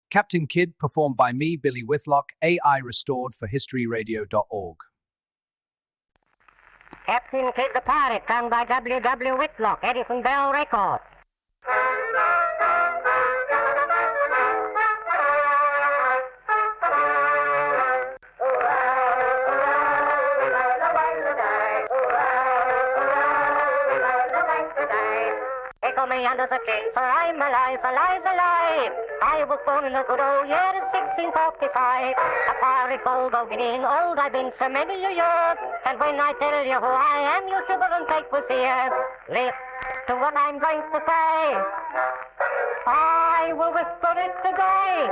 Captain Kidd, performed by me, Billy Whitlock, AI restored for historyradio.org. Captain Kidd the Pirate, sung by W. Whitlock, Edison Bell Record. Tickle me under the chin, for I'm alive, alive, alive. I was born in the good old year of 1645. A pirate bold beginning, old I've been for many a year. And when I tell you who I am, you shiver and take with fear. Listen to what I'm going to say. I will whisper it today.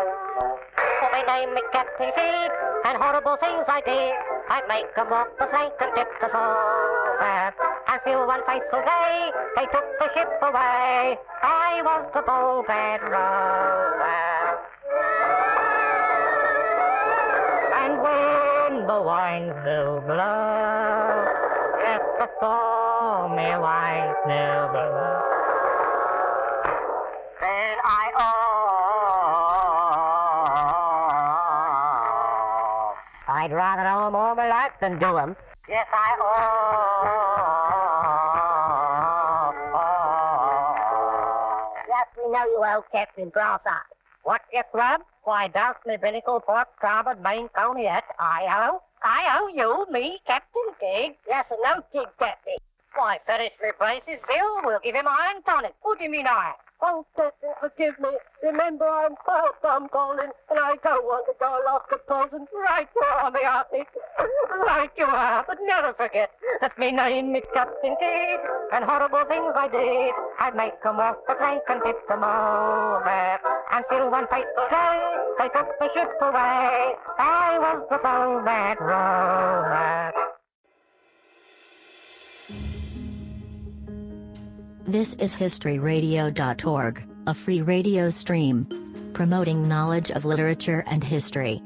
For my name is Captain Kidd, and horrible things I did. I'd make 'em walk the plank and tip the over. And still one fateful day, they took the ship away. I was the bold bad rover. And when the winds will blow, let the stormy winds will blow. Then I'd rather owe 'em all my life than do 'em. Yes, I Yes, we know you old Captain Brassard. What, you grub? Why, douse me binnacle, port, starboard, main, coniet. I owe you, me, Captain Kidd. Yes, and no Kidd, Captain. Why, fetish replaces Bill. We'll give him iron tonic. What do you mean, iron? Oh, Captain, forgive me. Remember, I'm calling, and I don't want to go lock a prison. Right you are, me hearty. Right you are, but never forget. That's me name, me Captain Kidd, and horrible things I did. I'd make 'em walk the plank and tip them over. And still one fateful day, they took the ship away. I was the sole bad rover. This is historyradio.org, a free radio stream promoting knowledge of literature and history.